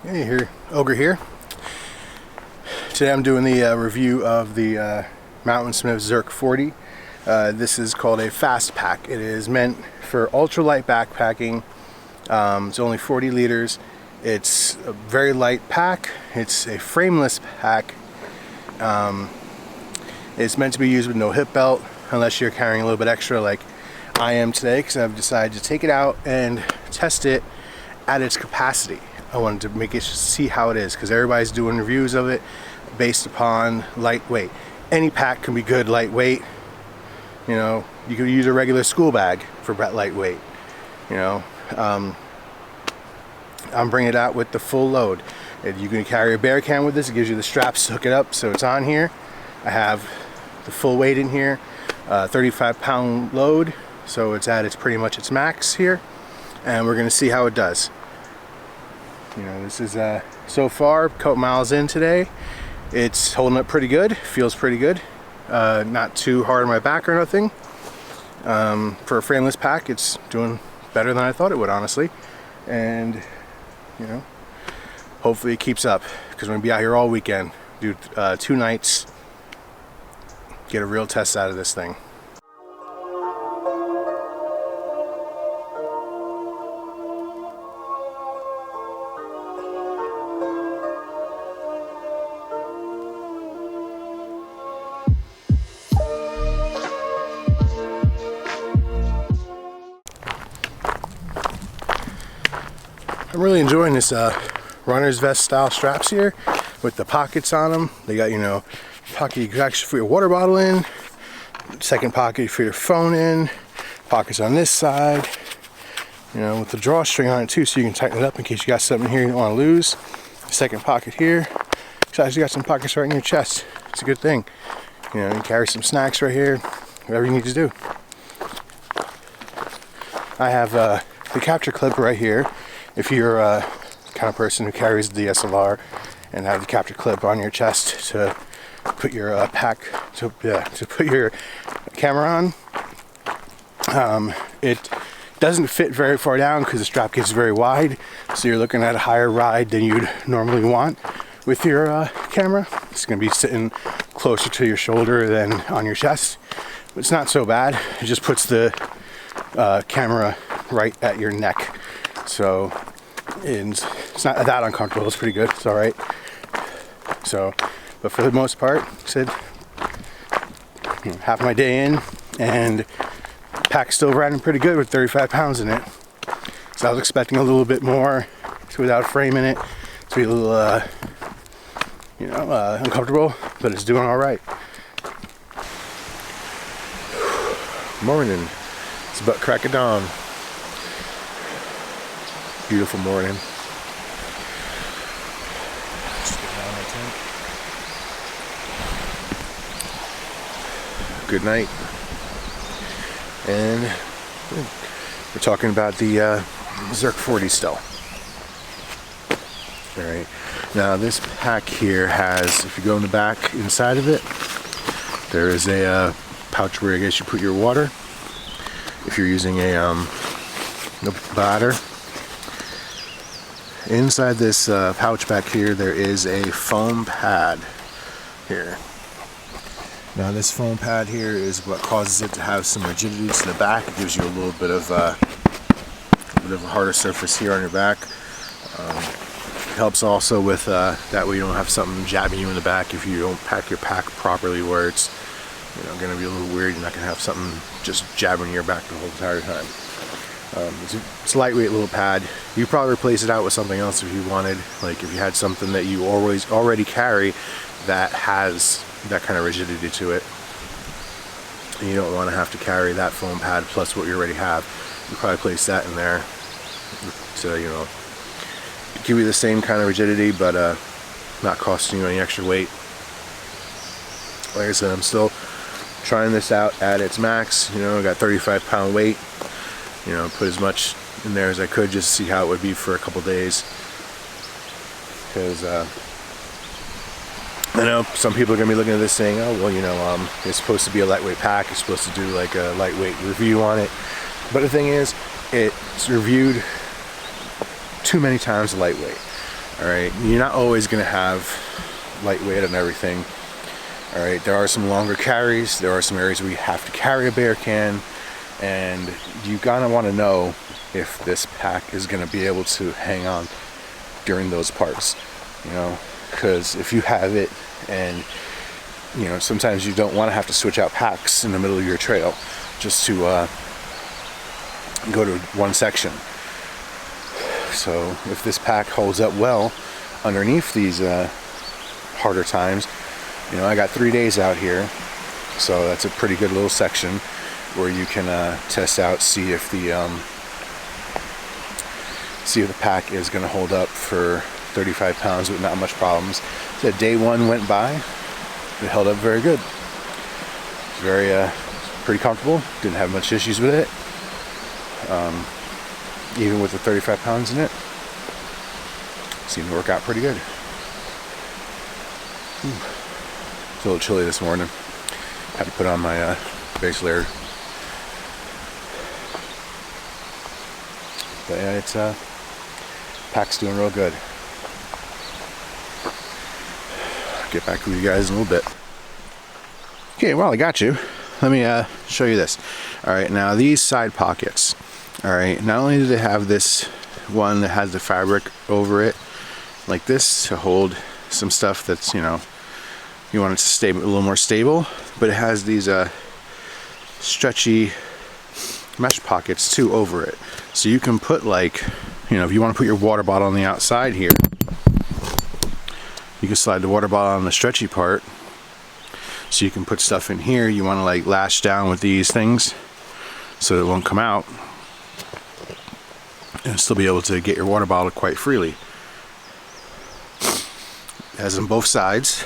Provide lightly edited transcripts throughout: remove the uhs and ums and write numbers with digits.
Hey, here, Ogre here. Today I'm doing the review of the Mountainsmith Zerk 40. This is called a fast pack. It is meant for ultralight backpacking. It's only 40 liters. It's a very light pack. It's a frameless pack. It's meant to be used with no hip belt unless you're carrying a little bit extra like I am today, because I've decided to take it out and test it at its capacity. I wanted to make it see how it is, because everybody's doing reviews of it based upon lightweight. Any pack can be good lightweight. You know, you could use a regular school bag for lightweight. You know, I'm bringing it out with the full load. If you can carry a bear can with this, it gives you the straps to hook it up, so it's on here. I have the full weight in here, 35-pound load, so it's at pretty much its max here, and we're going to see how it does. You know, this is so far a couple miles in today. It's holding up pretty good. Feels pretty good. Not too hard on my back or nothing. For a frameless pack, it's doing better than I thought it would, honestly. And you know, hopefully it keeps up, because we're gonna be out here all weekend. Do 2 nights. Get a real test out of this thing. I'm really enjoying this runner's vest style straps here with the pockets on them. They got, you know, pocket you can actually put your water bottle in, second pocket for your phone in, pockets on this side, you know, with the drawstring on it too, so you can tighten it up in case you got something here you don't want to lose. Second pocket here. It's actually got some pockets right in your chest. It's a good thing. You know, you carry some snacks right here, whatever you need to do. I have the capture clip right here. If you're a kind of person who carries the DSLR and have the capture clip on your chest to put your to put your camera on, it doesn't fit very far down because the strap gets very wide, so you're looking at a higher ride than you'd normally want with your camera. It's going to be sitting closer to your shoulder than on your chest, but it's not so bad. It just puts the camera right at your neck. So it's not that uncomfortable. It's pretty good. It's all right. So, but for the most part, like I said, you know, half my day in, and pack's still riding pretty good with 35 pounds in it. So I was expecting a little bit more without framing it to be a little, you know, uncomfortable, but it's doing all right. Morning. It's about crack of dawn. Beautiful morning. Just get down my tent. Good night. And we're talking about the Zerk 40 still. Alright. Now this pack here has, if you go in the back inside of it, there is a pouch where I guess you put your water. If you're using a bladder. Inside this pouch back here, there is a foam pad here. Now this foam pad here is what causes it to have some rigidity to the back. It gives you a little bit of a harder surface here on your back. It helps also with that way you don't have something jabbing you in the back if you don't pack your pack properly, where it's, you know, going to be a little weird. You're not going to have something just jabbing your back the whole entire time. It's a lightweight little pad. You could probably replace it out with something else if you wanted. Like if you had something that you already carry that has that kind of rigidity to it, and you don't want to have to carry that foam pad plus what you already have, you probably place that in there to, you know, give you the same kind of rigidity, but not costing you any extra weight. Like I said, I'm still trying this out at its max. You know, I got 35-pound weight. You know, put as much in there as I could just to see how it would be for a couple days. Because I know some people are going to be looking at this saying, oh, well, you know, it's supposed to be a lightweight pack. It's supposed to do like a lightweight review on it. But the thing is, it's reviewed too many times lightweight. All right, you're not always gonna have lightweight and everything. All right, there are some longer carries. There are some areas where you have to carry a bear can, and you gotta want to know if this pack is gonna be able to hang on during those parts. You know, because if you have it, and you know, sometimes you don't want to have to switch out packs in the middle of your trail just to go to one section. So if this pack holds up well underneath these harder times, you know, I got 3 days out here, so that's a pretty good little section where you can test out, see if the pack is going to hold up for 35 pounds with not much problems. So day one went by, it held up very good. Very pretty comfortable, didn't have much issues with it. Even with the 35 pounds in it, seemed to work out pretty good. It's a little chilly this morning. Had to put on my base layer. But yeah, it's pack's doing real good. Get back with you guys in a little bit. Okay, well, I got you. Let me show you this. All right, now these side pockets. All right, not only do they have this one that has the fabric over it like this to hold some stuff that's, you know, you want it to stay a little more stable, but it has these stretchy mesh pockets too over it. So you can put, like, you know, if you want to put your water bottle on the outside here, you can slide the water bottle on the stretchy part. So you can put stuff in here. You want to like lash down with these things so it won't come out, and still be able to get your water bottle quite freely. It has on both sides.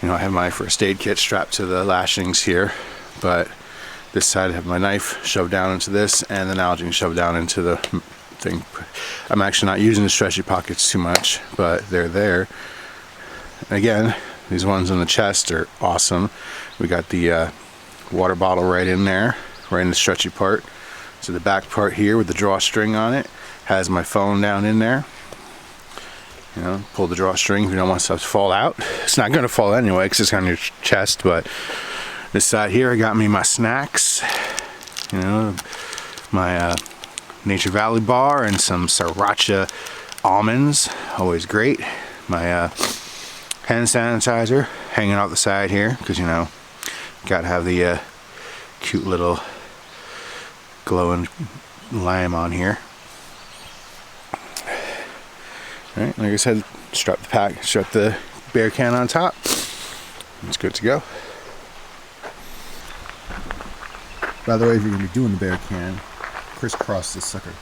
You know, I have my first aid kit strapped to the lashings here, but this side I have my knife shoved down into this, and the nalgene shoved down into the thing. I'm actually not using the stretchy pockets too much, but they're there. Again, these ones on the chest are awesome. We got the water bottle right in there, right in the stretchy part. So the back part here with the drawstring on it has my phone down in there. You know, pull the drawstring if you don't want stuff to fall out. It's not going to fall anyway because it's on your chest, but this side here I got me my snacks. You know, my Nature Valley bar and some sriracha almonds, always great. My hand sanitizer hanging out the side here because, you know, gotta have the cute little glowing lime on here. Alright, like I said, strap the bear can on top. It's good to go. By the way, if you're gonna be doing the bear can, crisscross this sucker.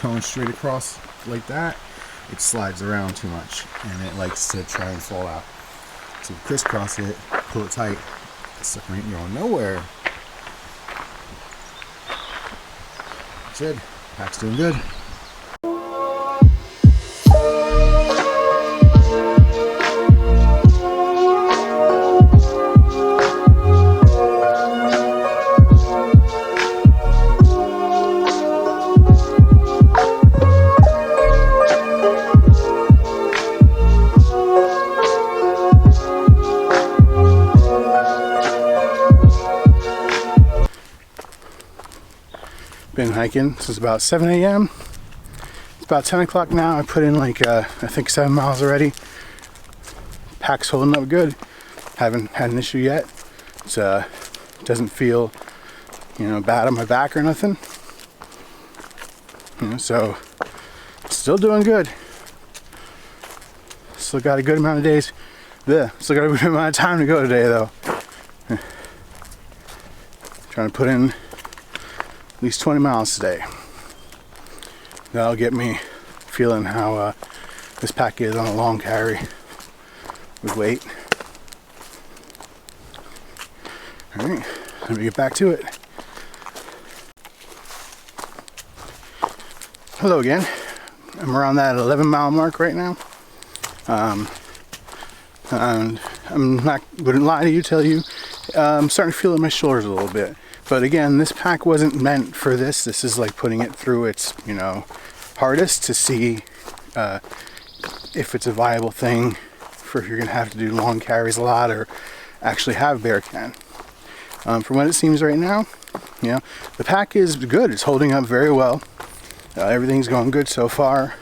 Going straight across like that, it slides around too much and it likes to try and fall out. So crisscross it, pull it tight. This sucker ain't going nowhere. That's it. Pack's doing good. Been hiking since about 7 a.m. It's about 10 o'clock now. I put in like I think 7 miles already. Pack's holding up good. Haven't had an issue yet. It doesn't feel, you know, bad on my back or nothing. You know, so still doing good. Still got a good amount of days. Still got a good amount of time to go today though. Trying to put in at least 20 miles today. That'll get me feeling how this pack is on a long carry with weight. Alright, let me get back to it. Hello again. I'm around that 11 mile mark right now. And wouldn't lie to you, tell you, I'm starting to feel it in my shoulders a little bit. But again, this pack wasn't meant for this. This is like putting it through its, you know, hardest to see if it's a viable thing for if you're going to have to do long carries a lot or actually have bear can. From what it seems right now, you know, the pack is good. It's holding up very well. Everything's going good so far.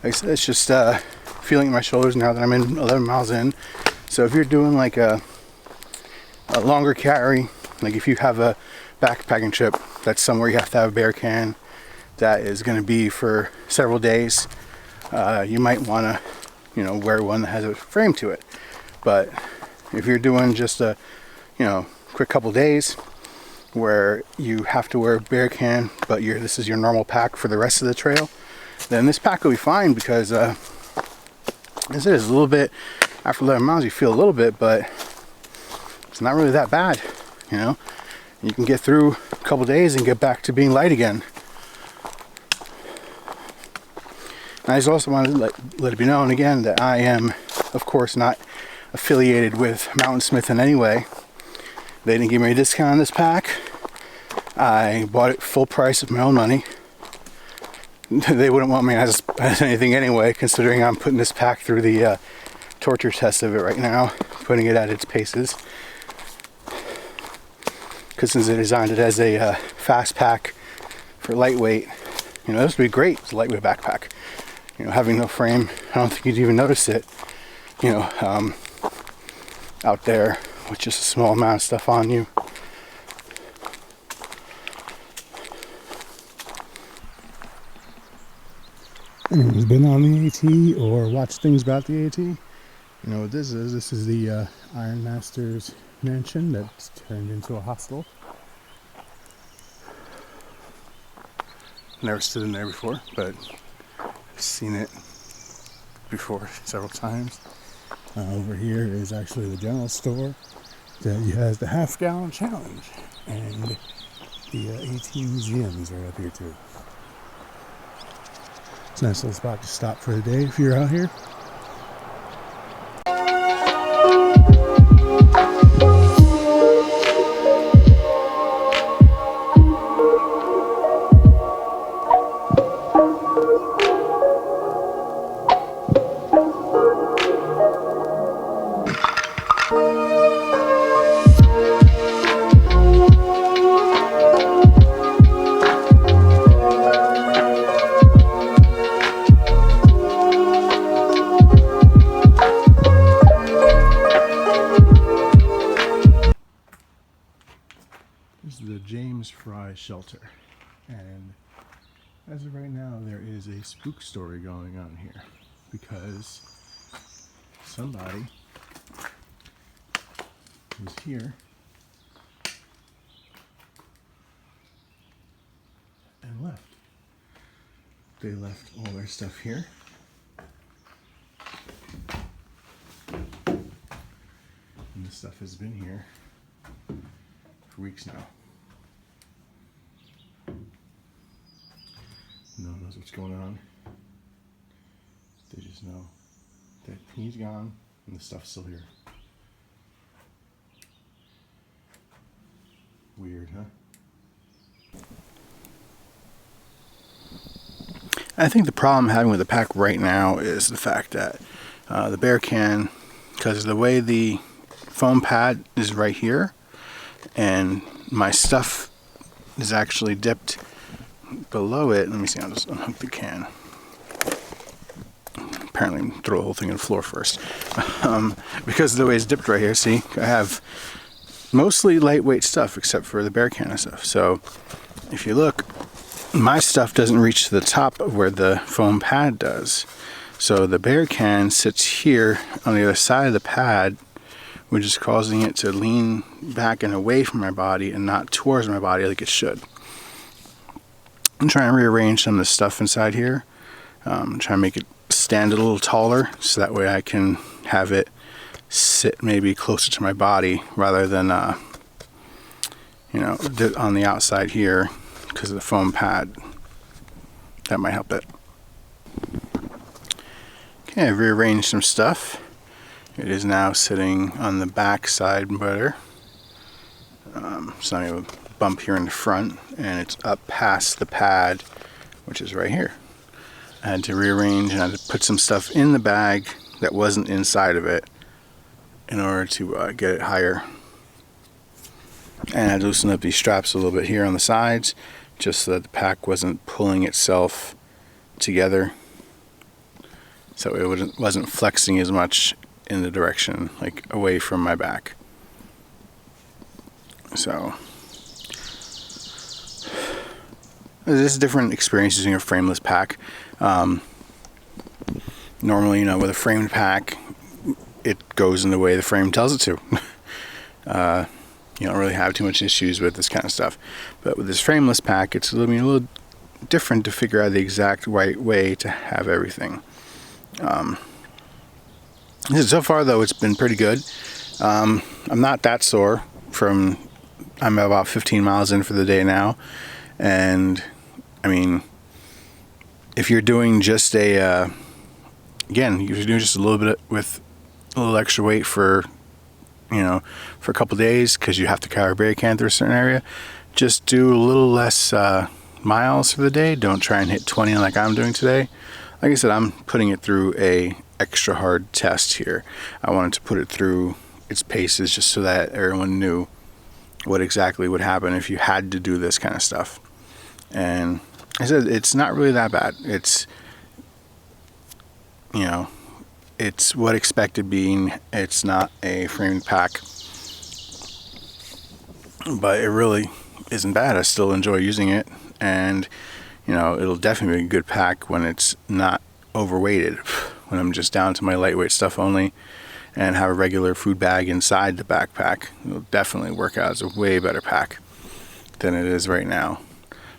Like I said, it's just feeling my shoulders now that I'm in 11 miles in. So if you're doing like a longer carry, like if you have a backpacking trip that's somewhere you have to have a bear can that is going to be for several days, you might want to, you know, wear one that has a frame to it. But if you're doing just a, you know, quick couple days where you have to wear a bear can, but this is your normal pack for the rest of the trail, then this pack will be fine, because as I said, it's a little bit, after 11 miles you feel a little bit, but it's not really that bad, you know. You can get through a couple days and get back to being light again. And I just also wanted to let it be known again that I am, of course, not affiliated with Mountainsmith in any way. They didn't give me a discount on this pack. I bought it full price of my own money. They wouldn't want me as anything anyway, considering I'm putting this pack through the torture test of it right now, putting it at its paces. Because since they designed it as a fast pack for lightweight, you know, this would be great. It's a lightweight backpack. You know, having no frame, I don't think you'd even notice it, you know, out there with just a small amount of stuff on you. Anyone's been on the AT or watched things about the AT, you know what this is. This is the Iron Master's mansion that's turned into a hostel. Never stood in there before, but I've seen it before several times. Over here is actually the general store that has the half-gallon challenge, and the AT museum is right up here too. It's a nice little spot to stop for the day if you're out here. This is the Frye shelter, and as of right now there is a spook story going on here, because somebody was here and left. They left all their stuff here. And this stuff has been here for weeks now. No one knows what's going on. They just know that he's gone and the stuff's still here. Weird, huh? I think the problem I'm having with the pack right now is the fact that the bear can, because the way the foam pad is right here, and my stuff is actually dipped below it. Let me see, I'll just unhook the can. Apparently throw the whole thing on the floor first. Because of the way it's dipped right here, see, I have mostly lightweight stuff except for the bear can and stuff. So if you look, my stuff doesn't reach to the top of where the foam pad does. So the bear can sits here on the other side of the pad, which is causing it to lean back and away from my body and not towards my body like it should. I'm trying to rearrange some of the stuff inside here. Trying to make it stand a little taller, so that way I can have it sit maybe closer to my body rather than, you know, on the outside here because of the foam pad. That might help it. Okay, I've rearranged some stuff. It is now sitting on the back side better. So I have a bump here in the front, and it's up past the pad, which is right here. I had to rearrange and I had to put some stuff in the bag that wasn't inside of it in order to get it higher. And I loosened up these straps a little bit here on the sides just so that the pack wasn't pulling itself together, so it wasn't flexing as much in the direction, like away from my back. So there's different experiences using a frameless pack. Normally, you know, with a framed pack, it goes in the way the frame tells it to. You don't really have too much issues with this kind of stuff. But with this frameless pack, it's a little different to figure out the exact right way to have everything. So far, though, it's been pretty good. I'm not that sore I'm about 15 miles in for the day now. And, I mean, if you're doing just you're doing just a little bit with a little extra weight for a couple days because you have to carry a bear can through a certain area, just do a little less miles for the day. Don't try and hit 20 like I'm doing today. Like I said, I'm putting it through a extra hard test here. I wanted to put it through its paces just so that everyone knew what exactly would happen if you had to do this kind of stuff. And I said it's not really that bad. It's it's what expected being. It's not a framed pack, but it really isn't bad. I still enjoy using it, and it'll definitely be a good pack when it's not overweighted. When I'm just down to my lightweight stuff only and have a regular food bag inside the backpack, it'll definitely work out as a way better pack than it is right now.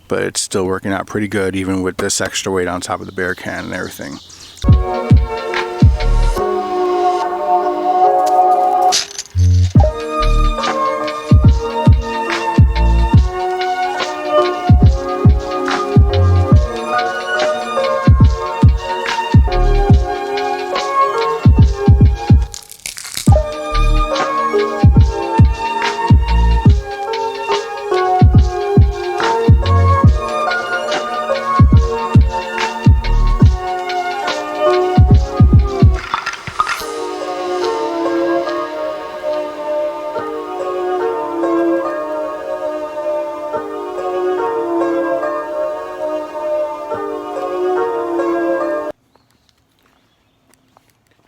But it's still working out pretty good even with this extra weight on top of the bear can and everything.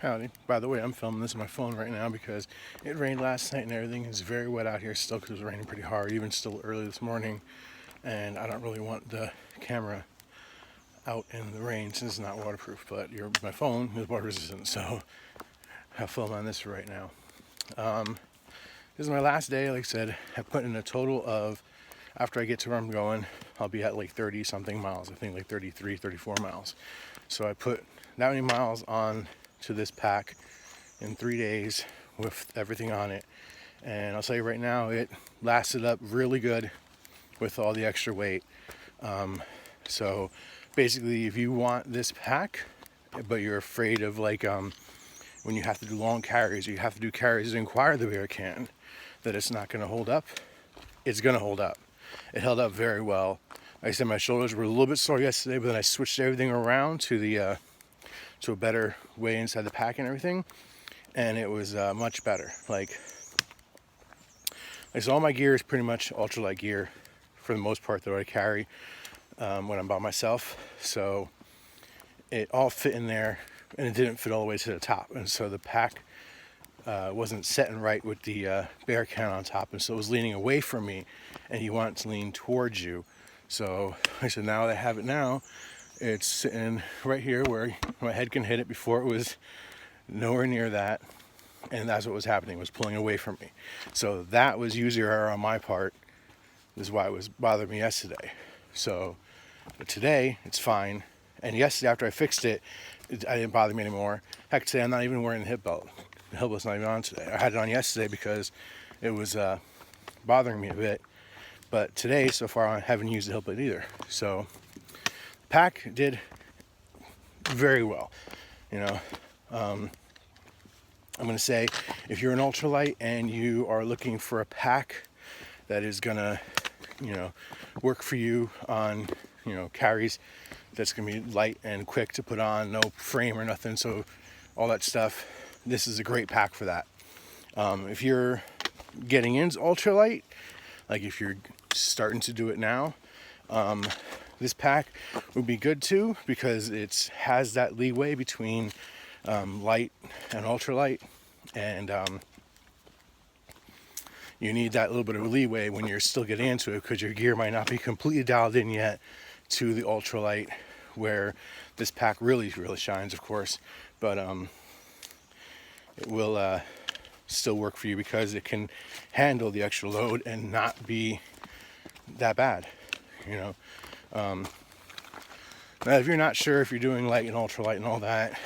Howdy. By the way, I'm filming this on my phone right now because it rained last night and everything is very wet out here still because it was raining pretty hard, even still early this morning. And I don't really want the camera out in the rain since it's not waterproof, but my phone is water resistant, so I'll film on this right now. This is my last day. Like I said, I put in a total of, after I get to where I'm going, I'll be at like 30 something miles. I think like 33, 34 miles. So I put that many miles on to this pack in 3 days with everything on it, and I'll tell you right now, it lasted up really good with all the extra weight. So basically, if you want this pack but you're afraid of when you have to do long carries, or you have to do carries that require the bear can, that it's not going to hold up, it's going to hold up. It held up very well. Like I said, my shoulders were a little bit sore yesterday, but then I switched everything around to a better way inside the pack and everything, and it was much better. So all my gear is pretty much ultralight gear for the most part that I carry when I'm by myself, so it all fit in there, and it didn't fit all the way to the top, and so the pack wasn't setting right with the bear can on top, and so it was leaning away from me, and you want it to lean towards you. So I said, now that I have it now, it's sitting right here where my head can hit it. Before, it was nowhere near that, and that's what was happening, was pulling away from me. So that was user error on my part. This is why it was bothering me yesterday. So but today it's fine, and yesterday after I fixed it, it didn't bother me anymore. Heck, today I'm not even wearing a hip belt. The hip belt's not even on today. I had it on yesterday because it was bothering me a bit, but today so far I haven't used the hip belt either. So pack did very well. I'm going to say, if you're an ultralight and you are looking for a pack that is going to work for you on carries that's gonna be light and quick to put on, no frame or nothing, so all that stuff. This is a great pack for that. If you're getting into ultralight, like if you're starting to do it now, this pack would be good too, because it has that leeway between light and ultralight, and you need that little bit of leeway when you're still getting into it, because your gear might not be completely dialed in yet to the ultralight, where this pack really shines, of course, but it will still work for you because it can handle the extra load and not be that bad. Now if you're not sure if you're doing light and ultralight and all that,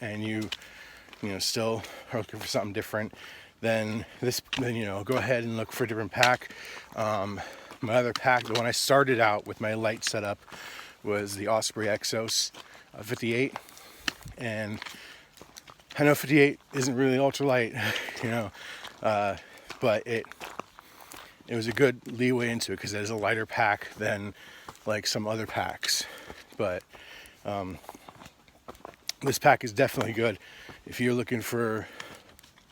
and you still are looking for something different, then go ahead and look for a different pack. My other pack, the one I started out with my light setup, was the Osprey Exos 58, and I know 58 isn't really ultralight, but it was a good leeway into it because it is a lighter pack than like some other packs. But this pack is definitely good if you're looking for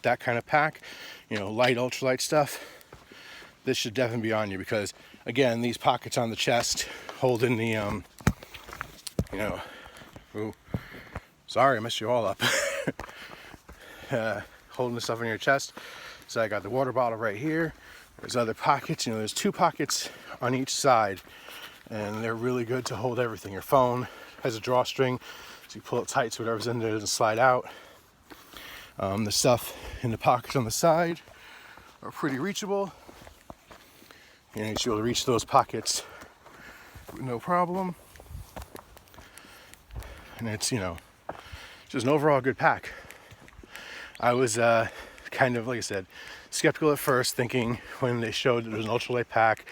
that kind of pack, light ultralight stuff. This should definitely be on you, because again, these pockets on the chest holding the ooh, sorry, I messed you all up. Holding the stuff on your chest. So I got the water bottle right here. There's other pockets, there's 2 pockets on each side, and they're really good to hold everything. Your phone has a drawstring, so you pull it tight so whatever's in there doesn't slide out. The stuff in the pockets on the side are pretty reachable. You should be able to reach those pockets with no problem. And it's, just an overall good pack. I was kind of, like I said, skeptical at first, thinking when they showed that it was an ultralight pack,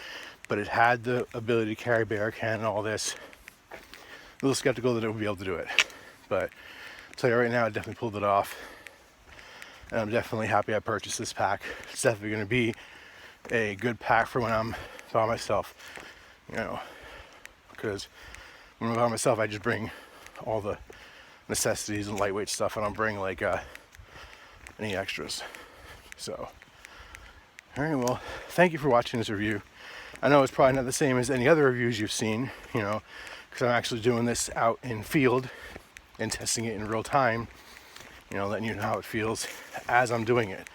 but it had the ability to carry Bearcan and all this. A little skeptical that it would be able to do it. But I'll tell you right now, I definitely pulled it off. And I'm definitely happy I purchased this pack. It's definitely going to be a good pack for when I'm by myself. Because when I'm by myself, I just bring all the necessities and lightweight stuff. I don't bring like any extras. So, all right, well, thank you for watching this review. I know it's probably not the same as any other reviews you've seen, because I'm actually doing this out in field and testing it in real time, letting you know how it feels as I'm doing it.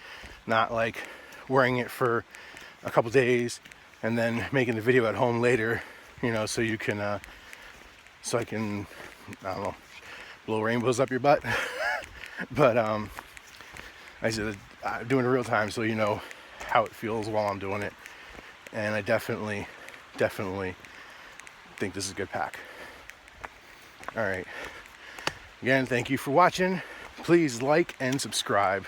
Not like wearing it for a couple days and then making the video at home later, so you can, so I can, I don't know, blow rainbows up your butt. But I said, I'm doing it real time, so you know how it feels while I'm doing it. And I definitely think this is a good pack. All right. Again, thank you for watching. Please like and subscribe.